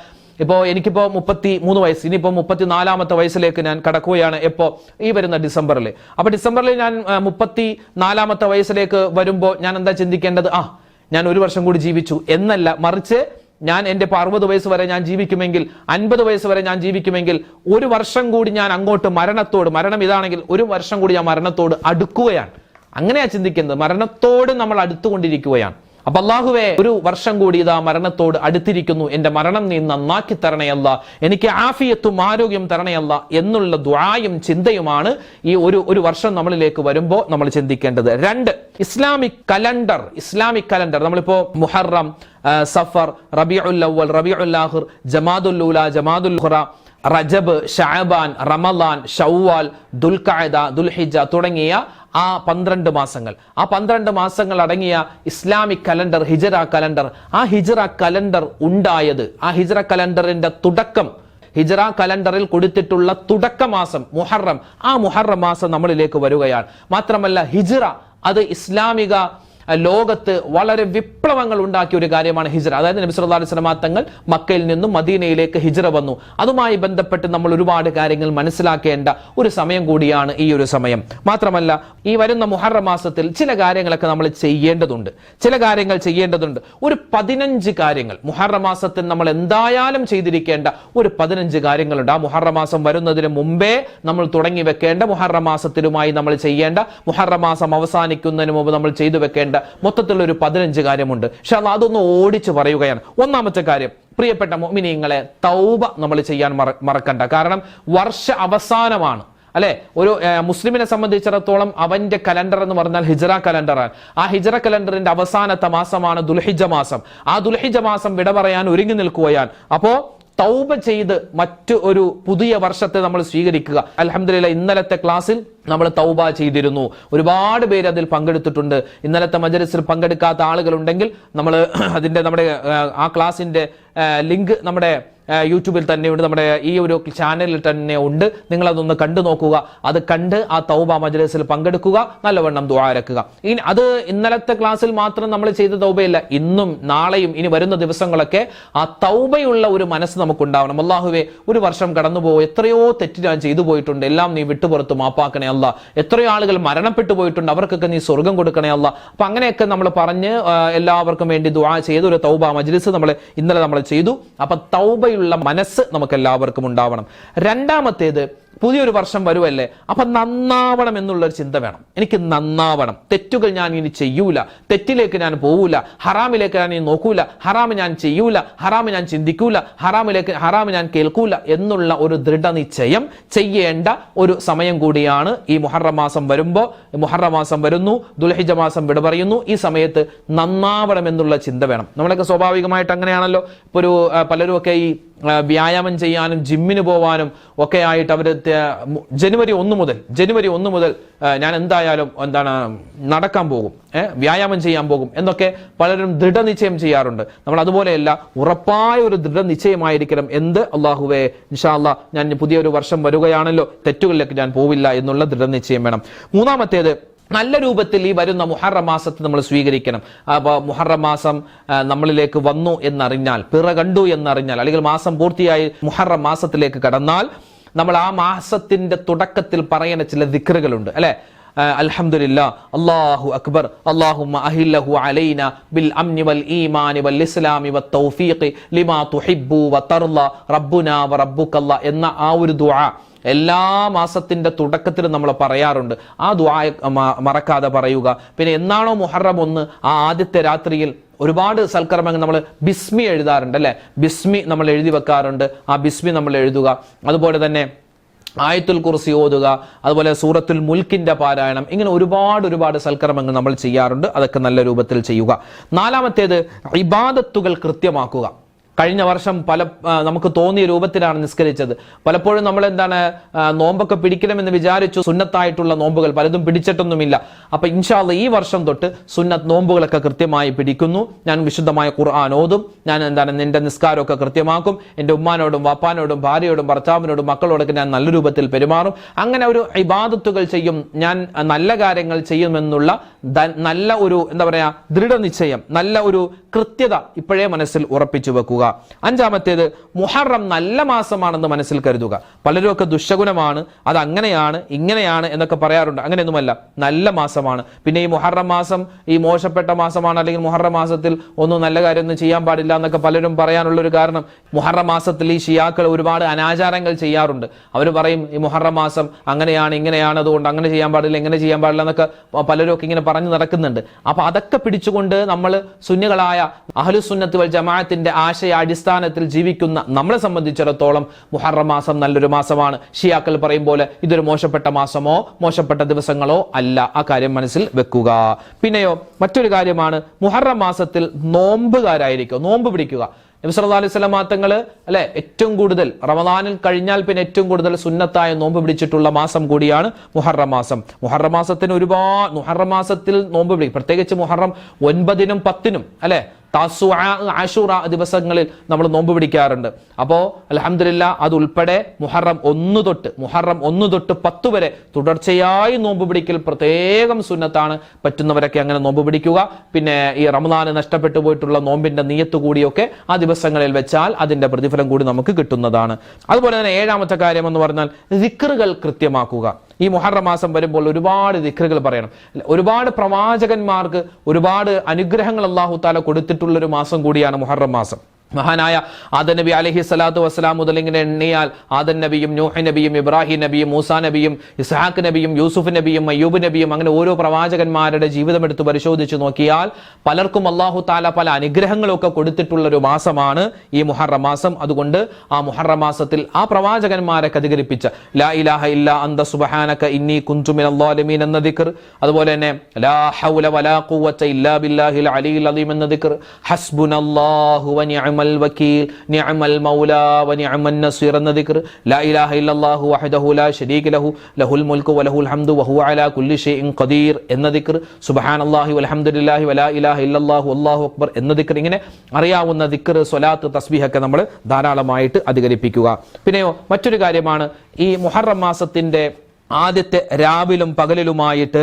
എനിക്കിപ്പോ 33 വയസ്സ്, ഇനിയിപ്പോ 34ാമത്തെ വയസ്സിലേക്ക് ഞാൻ കടക്കുകയാണ്. ഈ വരുന്ന ഡിസംബറിൽ. അപ്പൊ ഡിസംബറിൽ ഞാൻ 34ാമത്തെ വയസ്സിലേക്ക് വരുമ്പോൾ ഞാൻ എന്താ ചിന്തിക്കേണ്ടത്? ഞാൻ 1 വർഷം കൂടി ജീവിച്ചു എന്നല്ല, മറിച്ച് ഞാൻ എൻ്റെ 60 വയസ്സ് വരെ ഞാൻ ജീവിക്കുമെങ്കിൽ, 50 വയസ്സ് വരെ ഞാൻ ജീവിക്കുമെങ്കിൽ, ഒരു വർഷം കൂടി ഞാൻ അങ്ങോട്ട് മരണം ഇതാണെങ്കിൽ 1 വർഷം കൂടി ഞാൻ മരണത്തോട് അടുക്കുകയാണ്. അങ്ങനെയാ ചിന്തിക്കുന്നത്. മരണത്തോട് നമ്മൾ അടുത്തുകൊണ്ടിരിക്കുകയാണ്. അപ്പൊ അല്ലാഹുവേ, 1 വർഷം കൂടി ഇതാ മരണത്തോട് അടുത്തിരിക്കുന്നു, എന്റെ മരണം നീ നന്നാക്കി തരണയല്ല, എനിക്ക് ആഫിയത്തും ആരോഗ്യം തരണയല്ല എന്നുള്ള ദുആയും ചിന്തയുമാണ് ഈ ഒരു വർഷം നമ്മളിലേക്ക് വരുമ്പോൾ നമ്മൾ ചിന്തിക്കേണ്ടത്. 2, ഇസ്ലാമിക് കലണ്ടർ. നമ്മളിപ്പോ മുഹറം, സഫർ, റബീഉൽ അവ്വൽ, റബീഉൽ ആഖിർ, ജമാദുൽ ഊല, ജമാദുൽ ഖുറ, റജബ്, ഷഅബാൻ, റമളാൻ, ഷവ്വാൽ, ദുൽഖഅദ, ദുൽഹിജ്ജ തുടങ്ങിയ ആ 12 മാസങ്ങൾ, ആ 12 മാസങ്ങൾ അടങ്ങിയ ഇസ്ലാമിക് കലണ്ടർ, ഹിജറ കലണ്ടർ. ആ ഹിജറ കലണ്ടർ ഉണ്ടായത്, ആ ഹിജറ കലണ്ടറിന്റെ തുടക്കം, ഹിജറ കലണ്ടറിൽ കൊടുത്തിട്ടുള്ള തുടക്കമാസം മുഹറം, ആ മുഹറം മാസം നമ്മളിലേക്ക് വരികയാണ്. മാത്രമല്ല ഹിജറ അത് ഇസ്ലാമിക ലോകത്ത് വളരെ വിപ്ലവങ്ങൾ ഉണ്ടാക്കിയ ഒരു കാര്യമാണ് ഹിജ്റ. അതായത് നബി സല്ലല്ലാഹു അലൈഹി വസല്ലം തങ്ങൾ മക്കയിൽ നിന്നും മദീനയിലേക്ക് ഹിജ്റ വന്നു. അതുമായി ബന്ധപ്പെട്ട് നമ്മൾ ഒരുപാട് കാര്യങ്ങൾ മനസ്സിലാക്കേണ്ട ഒരു സമയം കൂടിയാണ് ഈ ഒരു സമയം. മാത്രമല്ല ഈ വരുന്ന മുഹറം മാസത്തിൽ ചില കാര്യങ്ങളൊക്കെ നമ്മൾ ചെയ്യേണ്ടതുണ്ട്. ഒരു 15 കാര്യങ്ങൾ മുഹറം മാസത്തിൽ നമ്മൾ എന്തായാലും ചെയ്തിരിക്കേണ്ട ഒരു 15 കാര്യങ്ങളുണ്ട്. ആ മുഹറം മാസം വരുന്നതിന് മുമ്പേ നമ്മൾ തുടങ്ങി വെക്കേണ്ട, മുഹറം മാസത്തിലുമായി നമ്മൾ ചെയ്യേണ്ട, മുഹറം മാസം അവസാനിക്കുന്നതിന് മുമ്പ് നമ്മൾ ചെയ്തു വെക്കേണ്ട മൊത്തത്തിലുള്ള ഒരു 15 കാര്യമുണ്ട്. പക്ഷെ അതൊന്ന് ഓടിച്ചു പറയുകയാണ്. ഒന്നാമത്തെ കാര്യം, പ്രിയപ്പെട്ട മുഅ്മിനീങ്ങളെ, തൗബ നമ്മൾ ചെയ്യാൻ മറക്കണ്ട. കാരണം വർഷ അവസാനമാണ് അല്ലെ. ഒരു മുസ്ലിമിനെ സംബന്ധിച്ചിടത്തോളം അവന്റെ കലണ്ടർ എന്ന് പറഞ്ഞാൽ ഹിജ്റ കലണ്ടറാണ്. ആ ഹിജ്റ കലണ്ടറിന്റെ അവസാനത്തെ മാസമാണ് ദുൽഹിജ്ജ മാസം. ആ ദുൽഹിജ്ജ മാസം വിട പറയാൻ ഒരുങ്ങി നിൽക്കുകയാണ്. അപ്പോ തൗബ ചെയ്ത് മറ്റു ഒരു പുതിയ വർഷത്തെ നമ്മൾ സ്വീകരിക്കുക. അൽഹംദുലില്ലാഹ്, ഇന്നലത്തെ ക്ലാസ്സിൽ നമ്മൾ തൗബ ചെയ്തിരുന്നു. ഒരുപാട് പേര് അതിൽ പങ്കെടുത്തിട്ടുണ്ട്. ഇന്നലത്തെ മജ്‌ലിസിൽ പങ്കെടുക്കാത്ത ആളുകൾ ഉണ്ടെങ്കിൽ നമ്മുടെ ആ ക്ലാസിന്റെ ലിങ്ക് നമ്മുടെ യൂട്യൂബിൽ തന്നെയുണ്ട്, നമ്മുടെ ഈ ഒരു ചാനലിൽ തന്നെ ഉണ്ട്. നിങ്ങൾ അതൊന്ന് കണ്ടു നോക്കുക. അത് കണ്ട് ആ തൗബ മജ്‌ലിസിൽ പങ്കെടുക്കുക, നല്ലവണ്ണം ദുആ ഇറക്കുക. ഇനി അത് ഇന്നലത്തെ ക്ലാസ്സിൽ മാത്രം നമ്മൾ ചെയ്ത തൗബയല്ല, ഇന്നും നാളെയും ഇനി വരുന്ന ദിവസങ്ങളൊക്കെ ആ തൗബയുള്ള ഒരു മനസ്സ് നമുക്കുണ്ടാവണം. അല്ലാഹുവേ, ഒരു വർഷം കടന്നുപോകും, എത്രയോ തെറ്റ് ഞാൻ ചെയ്തു പോയിട്ടുണ്ട്, എല്ലാം നീ വിട്ടുപുറത്ത് മാപ്പാക്കണേ അല്ലാ. എത്രയോ ആളുകൾ മരണപ്പെട്ടു പോയിട്ടുണ്ട്, അവർക്കൊക്കെ നീ സ്വർഗം കൊടുക്കണേ അല്ലാ. അപ്പൊ അങ്ങനെയൊക്കെ നമ്മൾ പറഞ്ഞ് എല്ലാവർക്കും വേണ്ടി ദുആ ചെയ്ത് ഒരു തൗബ മജ്‌ലിസ് ഇന്നലെ നമ്മൾ ചെയ്തു. അപ്പൊ തൗബയുള്ള മനസ്സ് നമുക്ക് എല്ലാവർക്കും ഉണ്ടാവണം. രണ്ടാമത്തേത്, പുതിയൊരു വർഷം വരുമല്ലേ, അപ്പൊ നന്നാവണം എന്നുള്ളൊരു ചിന്ത വേണം. എനിക്ക് നന്നാവണം, തെറ്റുകൾ ഞാൻ ഇനി ചെയ്യൂല, തെറ്റിലേക്ക് ഞാൻ പോകൂല, ഹറാമിലേക്ക് ഞാൻ ഇനി നോക്കൂല, ഹറാമ് ഞാൻ ചെയ്യൂല, ഹറാമ് ഞാൻ ചിന്തിക്കൂല, ഹറാമ് ഞാൻ കേൾക്കൂല എന്നുള്ള ഒരു ദൃഢനിശ്ചയം ചെയ്യേണ്ട ഒരു സമയം കൂടിയാണ് ഈ മുഹറം മാസം വരുമ്പോൾ. മുഹറം മാസം വരുന്നു, ദുൽഹിജ്ജ മാസം വിട പറയുന്നു. ഈ സമയത്ത് നന്നാവണം എന്നുള്ള ചിന്ത വേണം. നമ്മളൊക്കെ സ്വാഭാവികമായിട്ട് അങ്ങനെയാണല്ലോ. ഇപ്പൊ പലരും ഒക്കെ ഈ വ്യായാമം ചെയ്യാനും ജിമ്മിന് പോവാനും ഒക്കെ ആയിട്ട് അവർ ജനുവരി 1 മുതൽ ഞാൻ എന്തായാലും നടക്കാൻ പോകും, വ്യായാമം ചെയ്യാൻ പോകും എന്നൊക്കെ പലരും ദൃഢനിശ്ചയം ചെയ്യാറുണ്ട്. നമ്മൾ അതുപോലെയല്ല, ഉറപ്പായ ഒരു ദൃഢനിശ്ചയമായിരിക്കണം. അല്ലാഹുവേ, ഇൻഷാ അല്ലാഹ്, ഞാൻ പുതിയൊരു വർഷം വരികയാണല്ലോ, തെറ്റുകളിലേക്ക് ഞാൻ പോവില്ല എന്നുള്ള ദൃഢനിശ്ചയം വേണം. മൂന്നാമത്തേത്, നല്ല രൂപത്തിൽ ഈ വരുന്ന മുഹറം മാസത്തെ നമ്മൾ സ്വീകരിക്കണം. അപ്പോൾ മുഹറം മാസം നമ്മളിലേക്ക് വന്നു എന്നറിഞ്ഞാൽ, പിറ കണ്ടു എന്നറിഞ്ഞാൽ, അല്ലെങ്കിൽ മാസം പൂർത്തിയായി മുഹറം മാസത്തിലേക്ക് കടന്നാൽ നമ്മൾ ആ മാസത്തിന്റെ തുടക്കത്തിൽ പറയുന്ന ചില ദിക്റുകളുണ്ട് അല്ലെ. അൽഹംദുലില്ലാഹ്, അല്ലാഹു അക്ബർ, അല്ലാഹുമ്മ അഹില്ലഹു അലൈനാ ബിൽ അംനി വൽ ഈമാനി വൽ ഇസ്ലാമി വത് തൗഫീഖി ലിമാ തുഹിബ്ബു വതർള റബ്ബുനാ വറബ്ബുകല്ലാ എന്ന ആ ഒരു ദുആ എല്ലാ മാസത്തിന്റെ തുടക്കത്തിൽ നമ്മൾ പറയാറുണ്ട്. ആ ദുആ മറക്കാതെ പറയുക. പിന്നെ എന്നാണോ മുഹറം 1, ആ ആദ്യത്തെ രാത്രിയിൽ ഒരുപാട് സൽക്കർമ്മങ്ങൾ നമ്മൾ ബിസ്മി എഴുതാറുണ്ട് അല്ലെ. ബിസ്മി നമ്മൾ എഴുതി വെക്കാറുണ്ട്. ആ ബിസ്മി നമ്മൾ എഴുതുക. അതുപോലെ തന്നെ ആയത്തുൽ കുർസി ഓതുക, അതുപോലെ സൂറത്തുൽ മുൽക്കിന്റെ പാരായണം, ഇങ്ങനെ ഒരുപാട് സൽക്കർമ്മങ്ങൾ നമ്മൾ ചെയ്യാറുണ്ട്. അതൊക്കെ നല്ല രൂപത്തിൽ ചെയ്യുക. നാലാമത്തേത്, ഇബാദത്തുകൾ കൃത്യമാക്കുക. കഴിഞ്ഞ വർഷം നമുക്ക് തോന്നിയ രൂപത്തിലാണ് നിസ്കരിച്ചത്. പലപ്പോഴും നമ്മൾ നോമ്പൊക്കെ പിടിക്കണമെന്ന് വിചാരിച്ചു, സുന്നത്തായിട്ടുള്ള നോമ്പുകൾ പലതും പിടിച്ചിട്ടൊന്നുമില്ല. അപ്പൊ ഇൻഷാ അല്ലാഹ് ഈ വർഷം തൊട്ട് സുന്നത്ത് നോമ്പുകളൊക്കെ കൃത്യമായി പിടിക്കുന്നു. ഞാൻ വിശുദ്ധമായ ഖുർആൻ ഓതും, ഞാൻ നിന്റെ നിസ്കാരമൊക്കെ കൃത്യമാക്കും, എന്റെ ഉമ്മാനോടും വാപ്പാനോടും ഭാര്യയോടും ഭർത്താവിനോടും മക്കളോടൊക്കെ ഞാൻ നല്ല രൂപത്തിൽ പെരുമാറും. അങ്ങനെ ഒരു ഇബാദത്തുകൾ ചെയ്യും, ഞാൻ നല്ല കാര്യങ്ങൾ ചെയ്യുമെന്നുള്ള നല്ല ഒരു ദൃഢനിശ്ചയം, നല്ല ഒരു കൃത്യത ഇപ്പോഴേ മനസ്സിൽ ഉറപ്പിച്ചു വെക്കുക. അഞ്ചാമത്തേത് മുഹറം നല്ല മാസമാണെന്ന് മനസ്സിൽ കരുതുക. പലരുമൊക്കെ ദുശകുനമാണ്, അത് അങ്ങനെയാണ് ഇങ്ങനെയാണ് എന്നൊക്കെ പറയാറുണ്ട്. അങ്ങനെയൊന്നുമല്ല, നല്ല മാസമാണ്. പിന്നെ ഈ മുഹറം മാസം ഈ മോശപ്പെട്ട മാസമാണ്, അല്ലെങ്കിൽ മുഹറം മാസത്തിൽ ഒന്നും നല്ല കാര്യമൊന്നും ചെയ്യാൻ പാടില്ല എന്നൊക്കെ പലരും പറയാനുള്ള ഒരു കാരണം, മുഹറം മാസത്തിൽ ഈ ഷിയാക്കൾ ഒരുപാട് അനാചാരങ്ങൾ ചെയ്യാറുണ്ട്. അവർ പറയും ഈ മുഹറം മാസം അങ്ങനെയാണ് ഇങ്ങനെയാണ്, അതുകൊണ്ട് അങ്ങനെ ചെയ്യാൻ പാടില്ല ഇങ്ങനെ ചെയ്യാൻ പാടില്ല എന്നൊക്കെ പലരും ഒക്കെ ഇങ്ങനെ പറഞ്ഞു നടക്കുന്നുണ്ട്. അപ്പൊ അതൊക്കെ പിടിച്ചുകൊണ്ട് നമ്മൾ സുന്നികളായ അഹ്ലുസുന്നത്ത് വൽ ജമാഅത്തിന്റെ ആശയ അടിസ്ഥാനത്തിൽ ജീവിക്കുന്ന നമ്മളെ സംബന്ധിച്ചിടത്തോളം മുഹറം മാസം നല്ലൊരു മാസമാണ്. ഷിയാക്കൾ പറയും പോലെ ഇതൊരു മോശപ്പെട്ട മാസമോ മോശപ്പെട്ട ദിവസങ്ങളോ അല്ല. ആ കാര്യം മനസ്സിൽ വെക്കുക. പിന്നെയോ മറ്റൊരു കാര്യമാണ്, മുഹറം മാസത്തിൽ നോമ്പുകാരായിരിക്കും, നോമ്പ് പിടിക്കുക. നബി സല്ലല്ലാഹു അലൈഹി വസല്ലം തങ്ങൾ അല്ലെ ഏറ്റവും കൂടുതൽ റമദാനിൽ കഴിഞ്ഞാൽ പിന്നെ ഏറ്റവും കൂടുതൽ സുന്നത്തായ നോമ്പ് പിടിച്ചിട്ടുള്ള മാസം കൂടിയാണ് മുഹറം മാസം. മുഹറം മാസത്തിന് ഒരുപാട്, മുഹറം മാസത്തിൽ നോമ്പ് പിടിക്കും, പ്രത്യേകിച്ച് മുഹറം 9-നും 10-നും അല്ലെ ആശൂറ ദിവസങ്ങളിൽ നമ്മൾ നോമ്പ് പിടിക്കാറുണ്ട്. അപ്പോ അൽഹംദുലില്ലാഹ് അത് ഉൾപ്പെടെ മുഹറം 1 തൊട്ട് 10 വരെ തുടർച്ചയായി നോമ്പ് പിടിക്കൽ പ്രത്യേകം സുന്നത്താണ്. പറ്റുന്നവരൊക്കെ അങ്ങനെ നോമ്പ് പിടിക്കുക. പിന്നെ ഈ റമദാന് നഷ്ടപ്പെട്ടു പോയിട്ടുള്ള നോമ്പിന്റെ നിയത്ത് കൂടിയൊക്കെ ആ ദിവസങ്ങളിൽ വെച്ചാൽ അതിന്റെ പ്രതിഫലം കൂടി നമുക്ക് കിട്ടുന്നതാണ്. അതുപോലെ തന്നെ ഏഴാമത്തെ കാര്യം എന്ന് പറഞ്ഞാൽ ദിക്റുകൾ കൃത്യമാക്കുക. ഈ മുഹറം മാസം വരുമ്പോൾ ഒരുപാട് ദിക്റുകൾ പറയണം. ഒരുപാട് പ്രവാചകന്മാർക്ക് ഒരുപാട് അനുഗ്രഹങ്ങൾ അല്ലാഹു തആല കൊടുത്തിട്ടുള്ളൊരു മാസം കൂടിയാണ് മുഹറം മാസം. മഹാനായ ആദം നബി അലൈഹി സ്വലാത്തു വസ്സലാം മുതൽ ഇങ്ങനെ എണ്ണിയാൽ ആദം നബിയും നൂഹ് നബിയും ഇബ്രാഹിം നബിയും മൂസാ നബിയും ഇസ്ഹാഖ് നബിയും യൂസുഫ് നബിയും അയ്യൂബ് നബിയും അങ്ങനെ ഓരോ പ്രവാചകന്മാരുടെ ജീവിതം എടുത്ത് പരിശോധിച്ച് നോക്കിയാൽ പലർക്കും അല്ലാഹു തആല പല അനുഗ്രഹങ്ങളൊക്കെ കൊടുത്തിട്ടുള്ള ഒരു മാസമാണ് ഈ മുഹറം മാസം. അതുകൊണ്ട് ആ മുഹറം മാസത്തിൽ ആ പ്രവാചകന്മാരെ അധികരിപ്പിച്ച ലാ ഇലാഹ ഇല്ലാ അന്ത സുബ്ഹാനക ഇന്നി കുൻതു മിനൽ ളാലിമീൻ എന്ന ദിക്ർ, അതുപോലെ തന്നെ ലാ ഹൗല വലാ ഖുവത ഇല്ലാ ബില്ലാഹിൽ അലിയിൽ അദീം എന്ന ദിക്ർ, ഹസ്ബുനല്ലാഹു വ നിഅമൽ വകീൽ നിഅമൽ മൗലാ വ നിഅമൻ നസീർ എന്ന ദിക്ർ, ലാ ഇലാഹ ഇല്ലല്ലാഹു വഹ്ദഹു ലാ ശരീക ലഹു ലഹുൽ മുൽക്കു വലഹുൽ ഹംദു വഹുവ അലാ കുല്ലി ഷൈഇൻ ഖദീർ എന്ന ദിക്ർ, സുബ്ഹാനല്ലാഹി വൽഹംദുലില്ലാഹി വലാ ഇലാഹ ഇല്ലല്ലാഹു വല്ലാഹു അക്ബർ എന്ന ദിക്ർ. ഇങ്ങനെ അറിയാവുന്ന ദിക്ർ, സ്വലാത്ത്, തസ്ബീഹ് ഒക്കെ നമ്മൾ ധാരാളമായിട്ട് അധികരിപ്പിക്കുക. പിന്നെയോ മറ്റൊരു കാര്യമാണ്, ഈ മുഹറം മാസത്തിന്റെ ആദ്യത്തെ രാവിലും പകലിലുമായിട്ട്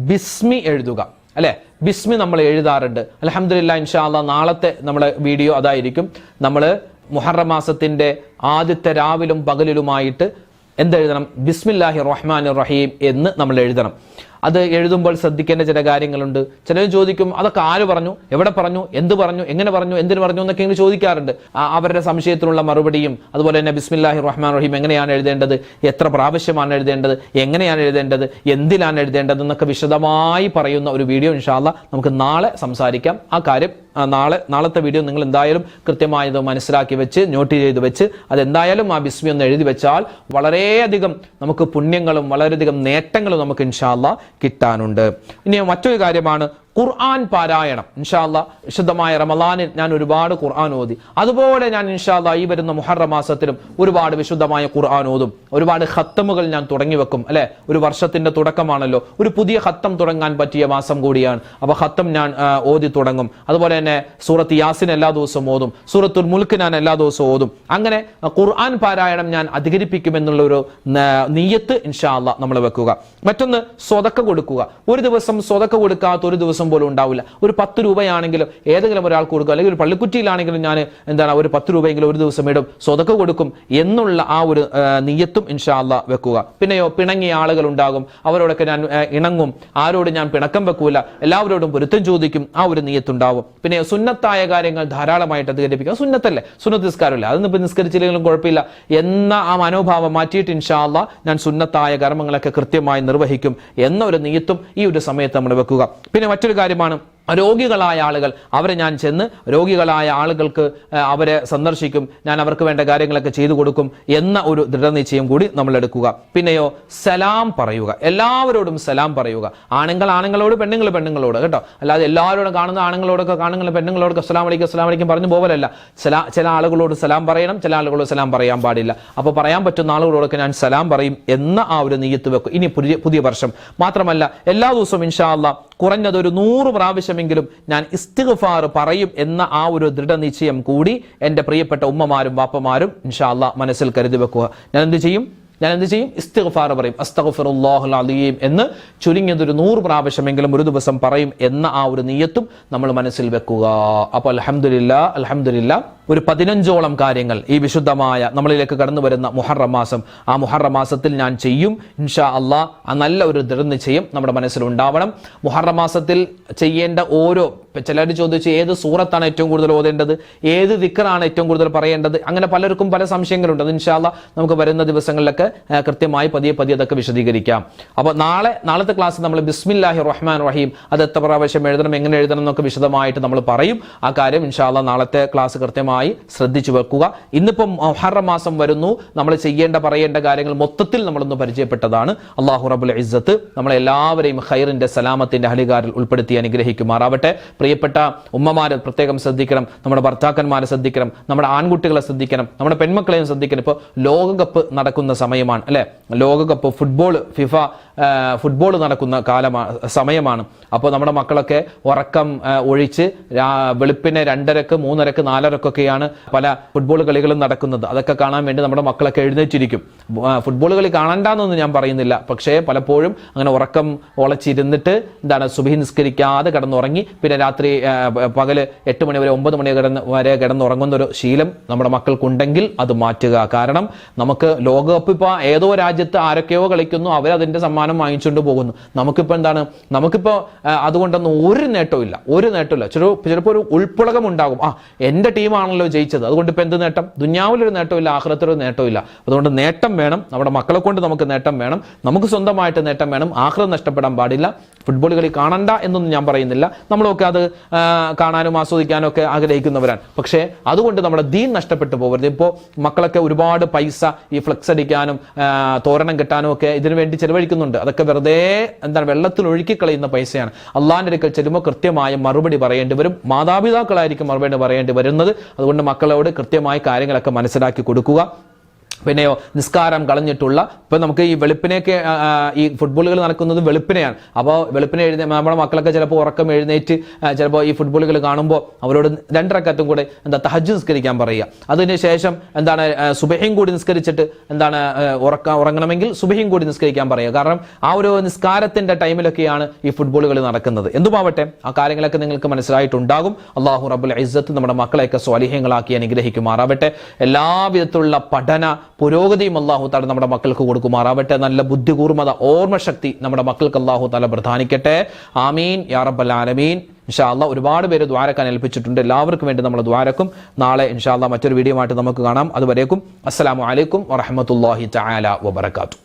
ബിസ്മി എഴുതുക അല്ലെ. ബിസ്മി നമ്മൾ എഴുതാറുണ്ട്. അൽഹംദുലില്ലാഹ് ഇൻഷാ അല്ലാഹ് നാളത്തെ നമ്മുടെ വീഡിയോ അതായിരിക്കും. നമ്മൾ മുഹറം മാസത്തിന്റെ ആദ്യത്തെ രാവിലും പകലിലുമായിട്ട് എന്തെഴുതണം? ബിസ്മില്ലാഹിർ റഹ്മാനിർ റഹീം എന്ന് നമ്മൾ എഴുതണം. അത് എഴുതുമ്പോൾ ശ്രദ്ധിക്കേണ്ട ചില കാര്യങ്ങളുണ്ട്. ചിലർ ചോദിക്കും അതൊക്കെ ആര് പറഞ്ഞു, എവിടെ പറഞ്ഞു, എന്ത് പറഞ്ഞു, എങ്ങനെ പറഞ്ഞു, എന്തിനു പറഞ്ഞു എന്നൊക്കെ ഇങ്ങനെ ചോദിക്കാറുണ്ട്. അവരുടെ സംശയത്തിനുള്ള മറുപടിയും അതുപോലെ തന്നെ ബിസ്മില്ലാഹിർ റഹ്മാനിർ റഹീം എങ്ങനെയാണ് എഴുതേണ്ടത്, എത്ര പ്രാവശ്യമാണ് എഴുതേണ്ടത്, എങ്ങനെയാണ് എഴുതേണ്ടത്, എന്തിനാണ് എഴുതേണ്ടത് എന്നൊക്കെ വിശദമായി പറയുന്ന ഒരു വീഡിയോ ഇൻഷാ അല്ലാഹ് നമുക്ക് നാളെ സംസാരിക്കാം. ആ കാര്യം നാളത്തെ വീഡിയോ നിങ്ങൾ എന്തായാലും കൃത്യമായത് മനസ്സിലാക്കി വെച്ച് നോട്ട് ചെയ്ത് വെച്ച് അതെന്തായാലും ആ ബിസ്മി ഒന്ന് എഴുതി വെച്ചാൽ വളരെയധികം നമുക്ക് പുണ്യങ്ങളും വളരെയധികം നേട്ടങ്ങളും നമുക്ക് ഇൻഷാ അല്ലാഹ് കിട്ടാനുണ്ട്. ഇനി മറ്റൊരു കാര്യമാണ് ഖുർആൻ പാരായണം. ഇൻഷാ അല്ലാഹ് വിശുദ്ധമായ റമളാനിൽ ഞാൻ ഒരുപാട് ഖുർആൻ ഓതി. അതുപോലെ ഞാൻ ഇൻഷാ അല്ലാഹ് ഈ വരുന്ന മുഹറം മാസത്തിലും ഒരുപാട് വിശുദ്ധമായ ഖുർആൻ ഓതും. ഒരുപാട് ഖത്തമുകൾ ഞാൻ തുടങ്ങി വെക്കും അല്ലെ. ഒരു വർഷത്തിന്റെ തുടക്കമാണല്ലോ, ഒരു പുതിയ ഖത്തം തുടങ്ങാൻ പറ്റിയ മാസം കൂടിയാണ്. അപ്പൊ ഖത്തം ഞാൻ ഓതി തുടങ്ങും. അതുപോലെ തന്നെ സൂറത്ത് യാസിൻ എല്ലാ ദിവസവും ഓതും, സൂറത്തുൽ മുൽക്ക് ഞാൻ എല്ലാ ദിവസവും ഓതും. അങ്ങനെ ഖുർആൻ പാരായണം ഞാൻ അധികരിപ്പിക്കുമെന്നുള്ള ഒരു നിയ്യത്ത് ഇൻഷാ അല്ലാഹ് നമ്മൾ വെക്കുക. മറ്റൊന്ന് സ്വതക്ക കൊടുക്കുക. ഒരു ദിവസം സ്വതക്ക കൊടുക്കാത്ത ഒരു ദിവസം പോലും ഉണ്ടാവില്ല. ഒരു 10 രൂപയാണെങ്കിലും ഏതെങ്കിലും ഒരാൾക്ക് കൊടുക്കുക, അല്ലെങ്കിൽ ഒരു പള്ളിക്കുറ്റിയിലാണെങ്കിലും ഞാൻ ഒരു 10 രൂപയെങ്കിലും ഒരു ദിവസം ഇടും, സ്വതക്ക കൊടുക്കും എന്നുള്ള ആ ഒരു നിയ്യത്തും ഇൻഷാ അല്ലാഹ് വെക്കുക. പിന്നെയോ പിണങ്ങിയ ആളുകൾ ഉണ്ടാകും, അവരോടൊക്കെ ഞാൻ ഇണങ്ങും, ആരോട് ഞാൻ പിണക്കം വെക്കൂല, എല്ലാവരോടും പൊരുത്തം ചോദിക്കും, ആ ഒരു നിയ്യത്തുണ്ടാവും. പിന്നെ സുന്നത്തായ കാര്യങ്ങൾ ധാരാളമായിട്ട് അധികരിപ്പിക്കുക. സുന്നത്തല്ലേ, സുന്നത്ത് നിസ്കാരമല്ലേ, അതൊന്നും ഇപ്പം നിസ്കരിച്ചില്ലെങ്കിലും കുഴപ്പമില്ല എന്ന ആ മനോഭാവം മാറ്റിയിട്ട് ഇൻഷാ അല്ലാഹ് ഞാൻ സുന്നത്തായ കർമ്മങ്ങളൊക്കെ കൃത്യമായി നിർവഹിക്കും എന്ന ഒരു നിയ്യത്തും ഈ ഒരു സമയത്ത് നമ്മൾ വെക്കുക. പിന്നെ മറ്റൊരു കാര്യമാണ്, രോഗികളായ ആളുകൾ, അവരെ ഞാൻ ചെന്ന് രോഗികളായ ആളുകൾക്ക് അവരെ സന്ദർശിക്കും, ഞാൻ അവർക്ക് വേണ്ട കാര്യങ്ങളൊക്കെ ചെയ്തു കൊടുക്കും എന്ന ഒരു ദൃഢനിശ്ചയം കൂടി നമ്മൾ എടുക്കുക. പിന്നെയോ സലാം പറയുക, എല്ലാവരോടും സലാം പറയുക. ആണുങ്ങൾ ആണുങ്ങളോട്, പെണ്ണുങ്ങൾ പെണ്ണുങ്ങളോട് കേട്ടോ. അല്ലാതെ എല്ലാവരോടും കാണുന്ന ആണുങ്ങളോടൊക്കെ കാണുങ്ങൾ പെണ്ണുങ്ങളോടൊക്കെ അസ്സലാമു അലൈക്കും പറഞ്ഞു പോകലല്ല. ചില ആളുകളോട് സലാം പറയണം, ചില ആളുകളോട് സലാം പറയാൻ പാടില്ല. അപ്പോൾ പറയാൻ പറ്റുന്ന ആളുകളോടൊക്കെ ഞാൻ സലാം പറയും എന്ന ആ ഒരു നിയ്യത്ത് വെക്കും ഇനി പുതിയ വർഷം. മാത്രമല്ല എല്ലാ ദിവസവും ഇൻഷാ അല്ലാഹ് കുറഞ്ഞത് ഒരു 100 പ്രാവശ്യമെങ്കിലും ഞാൻ ഇസ്തിഗ്ഫാർ പറയും എന്ന ആ ഒരു ദൃഢനിശ്ചയം കൂടി എൻ്റെ പ്രിയപ്പെട്ട ഉമ്മമാരും വാപ്പമാരും ഇൻഷാ അല്ലാഹ് മനസ്സിൽ കരുതി വെക്കുക. ഞാൻ എന്ത് ചെയ്യും? ഇസ്തിഗ്ഫാർ പറയും. അസ്തഗ്ഫിറുല്ലാഹുൽ അലീം എന്ന് ചുരുങ്ങിയതൊരു 100 പ്രാവശ്യമെങ്കിലും ഒരു ദിവസം പറയും എന്ന ആ ഒരു നിയ്യത്തും നമ്മൾ മനസ്സിൽ വെക്കുക. അപ്പോൾ അൽഹംദുലില്ലാ ഒരു 15ഓളം കാര്യങ്ങൾ ഈ വിശുദ്ധമായ നമ്മളിലേക്ക് കടന്നു വരുന്ന മുഹറം മാസം, ആ മുഹറം മാസത്തിൽ ഞാൻ ചെയ്യും ഇൻഷാ അള്ളാഹ്. ആ നല്ല ഒരു ദൃഢനിശ്ചയം നമ്മുടെ മനസ്സിലുണ്ടാവണം. മുഹറം മാസത്തിൽ ചെയ്യേണ്ട ഓരോ, ചിലർ ചോദിച്ചു ഏത് സൂറത്താണ് ഏറ്റവും കൂടുതൽ ഓതേണ്ടത്, ഏത് ദിക്റാണ് ഏറ്റവും കൂടുതൽ പറയേണ്ടത്, അങ്ങനെ പലർക്കും പല സംശയങ്ങളുണ്ട്. അത് ഇൻഷാ അള്ളാഹ് നമുക്ക് വരുന്ന ദിവസങ്ങളിലൊക്കെ കൃത്യമായി പതിയെ അതൊക്കെ വിശദീകരിക്കാം. അപ്പോൾ നാളത്തെ ക്ലാസ് നമ്മൾ ബിസ്മില്ലാഹിർ റഹ്മാൻ റഹീം അത് എത്ര പ്രാവശ്യം എഴുതണം, എങ്ങനെ എഴുതണം എന്നൊക്കെ വിശദമായിട്ട് നമ്മൾ പറയും. ആ കാര്യം ഇൻഷാ അള്ളാഹ് നാളത്തെ ക്ലാസ് കൃത്യമായി ശ്രദ്ധിച്ചു വെക്കുക. ഇന്നിപ്പം മുഹറം മാസം വരുന്നു, നമ്മൾ ചെയ്യേണ്ട പറയേണ്ട കാര്യങ്ങൾ മൊത്തത്തിൽ നമ്മളൊന്ന് പരിചയപ്പെട്ടതാണ്. അല്ലാഹു റബ്ബുൽ ഇസ്സത്ത് നമ്മളെല്ലാവരെയും ഖൈറിന്റെ സലാമത്തിന്റെ അഹ്ലികാരിൽ ഉൾപ്പെടുത്തി അനുഗ്രഹിക്കുമാറാവട്ടെ. പ്രിയപ്പെട്ട ഉമ്മമാരെ പ്രത്യേകം ശ്രദ്ധിക്കണം, നമ്മുടെ ഭർത്താക്കന്മാരെ ശ്രദ്ധിക്കണം, നമ്മുടെ ആൺകുട്ടികളെ ശ്രദ്ധിക്കണം, നമ്മുടെ പെൺമക്കളെയും ശ്രദ്ധിക്കണം. ഇപ്പോൾ ലോകകപ്പ് നടക്കുന്ന സമയമാണ് അല്ലെ, ലോകകപ്പ് ഫുട്ബോൾ, ഫിഫ ഫുട്ബോൾ നടക്കുന്ന സമയമാണ്. അപ്പോൾ നമ്മുടെ മക്കളൊക്കെ ഉറക്കം ഒഴിച്ച് വെളുപ്പിനെ 2:30, 3:30, 4:00 പല ഫുട്ബോൾ കളികളും നടക്കുന്നത്. അതൊക്കെ കാണാൻ വേണ്ടി നമ്മുടെ മക്കളൊക്കെ എഴുന്നേറ്റിരിക്കും. ഫുട്ബോൾ കളി കാണണ്ടെന്നൊന്നും ഞാൻ പറയുന്നില്ല, പക്ഷേ പലപ്പോഴും അങ്ങനെ ഉറക്കം ഉളച്ചിരുന്നിട്ട് സുബ്ഹി നിസ്കരിക്കാതെ കിടന്നുറങ്ങി പിന്നെ രാത്രി പകല് 8 മണി വരെ 9 മണി വരെ കിടന്നുറങ്ങുന്ന ഒരു ശീലം നമ്മുടെ മക്കൾക്കുണ്ടെങ്കിൽ അത് മാറ്റുക. കാരണം നമുക്ക് ലോകകപ്പ് ഇപ്പോൾ ഏതോ രാജ്യത്ത് ആരൊക്കെയോ കളിക്കുന്നു, അവരതിന്റെ സമ്മാനം വാങ്ങിച്ചുകൊണ്ട് പോകുന്നു. നമുക്കിപ്പോ അതുകൊണ്ടൊന്നും ഒരു നേട്ടമില്ല. ചിലപ്പോൾ ഒരു ഉൾപ്പുളകം ഉണ്ടാകും, എന്റെ ടീമാണല്ലോ ജയിച്ചത്, അതുകൊണ്ട് ഇപ്പൊ എന്ത് നേട്ടം? ദുനിയാവിലൊരു നേട്ടമില്ല, ആഖിറത്തിലൊരു നേട്ടമില്ല. അതുകൊണ്ട് നേട്ടം വേണം, നമ്മുടെ മക്കളെ കൊണ്ട് നമുക്ക് നേട്ടം വേണം, നമുക്ക് സ്വന്തമായിട്ട് നേട്ടം വേണം. ആഖിറത്ത് നഷ്ടപ്പെടാൻ പാടില്ല. ഫുട്ബോൾ കളി കാണണ്ട എന്നൊന്നും ഞാൻ പറയുന്നില്ല, നമ്മളൊക്കെ അത് കാണാനും ആസ്വദിക്കാനും ഒക്കെ ആഗ്രഹിക്കുന്നവരാണ്. പക്ഷേ അതുകൊണ്ട് നമ്മുടെ ദീൻ നഷ്ടപ്പെട്ടു പോകരുത്. ഇപ്പോൾ മക്കളൊക്കെ ഒരുപാട് പൈസ ഈ ഫ്ലെക്സ് അടിക്കാനും തോരണം കെട്ടാനും ഒക്കെ ഇതിനു വേണ്ടി ചെലവഴിക്കുന്നുണ്ട്. അതൊക്കെ വെറുതെ വെള്ളത്തിൽ ഒഴുക്കി കളയുന്ന പൈസയാണ്. അള്ളാഹിന്റെ അടുക്കൽ ചെല്ലുമ്പോൾ കൃത്യമായ മറുപടി പറയേണ്ടി വരും. മാതാപിതാക്കളായിരിക്കും മറുപടി പറയേണ്ടി വരുന്നത്. അതുകൊണ്ട് മക്കളോട് കൃത്യമായ കാര്യങ്ങളൊക്കെ മനസ്സിലാക്കി കൊടുക്കുക. പിന്നെയോ നിസ്കാരം കളഞ്ഞിട്ടുള്ള, ഇപ്പൊ നമുക്ക് ഈ വെളുപ്പിനെയൊക്കെ ഈ ഫുട്ബോളുകൾ നടക്കുന്നത് വെളുപ്പിനെയാണ്. അപ്പോൾ വെളുപ്പിനെ നമ്മുടെ മക്കളൊക്കെ ചിലപ്പോൾ ഉറക്കം എഴുന്നേറ്റ് ചിലപ്പോൾ ഈ ഫുട്ബോളുകൾ കാണുമ്പോൾ അവരോട് 2 റക്അത്തും കൂടെ തഹജ്ജുദ് നിസ്കരിക്കാൻ പറയുക. അതിനുശേഷം സുബഹിയും കൂടി നിസ്കരിച്ചിട്ട് ഉറങ്ങണമെങ്കിൽ സുബഹിയും കൂടി നിസ്കരിക്കാൻ പറയുക. കാരണം ആ ഒരു നിസ്കാരത്തിന്റെ ടൈമിലൊക്കെയാണ് ഈ ഫുട്ബോളുകൾ നടക്കുന്നത്. എന്തുമാവട്ടെ, ആ കാര്യങ്ങളൊക്കെ നിങ്ങൾക്ക് മനസ്സിലായിട്ടുണ്ടാകും. അല്ലാഹു റബ്ബുൽ ഇസ്സത്ത് നമ്മുടെ മക്കളെയൊക്കെ സ്വാലിഹ്യങ്ങളാക്കി അനുഗ്രഹിക്കുമാറാവട്ടെ. എല്ലാവിധത്തിലുള്ള പഠന പുരോഗതിയും അല്ലാഹു തആല നമ്മുടെ മക്കൾക്ക് കൊടുക്കുമാറാവട്ടെ. നല്ല ബുദ്ധികൂർമ്മത, ഓർമ്മശക്തി നമ്മുടെ മക്കൾക്ക് അല്ലാഹു തആല പ്രദാനിക്കട്ടെ. ആമീൻ യാ റബ്ബൽ ആലമീൻ. ഇൻഷാ അല്ലാഹ് ഒരുപാട് പേര് ദ്വാരക്കാൻ ഏൽപ്പിച്ചിട്ടുണ്ട്. എല്ലാവർക്കും വേണ്ടി നമ്മൾ ദ്വാരക്കും. നാളെ ഇൻഷാ അല്ലാഹ് മറ്റൊരു വീഡിയോ ആയിട്ട് നമുക്ക് കാണാം. അതുവരേക്കും അസ്സലാമു അലൈക്കും വറഹ്മത്തുള്ളാഹി തആല വബറകാതുഹു.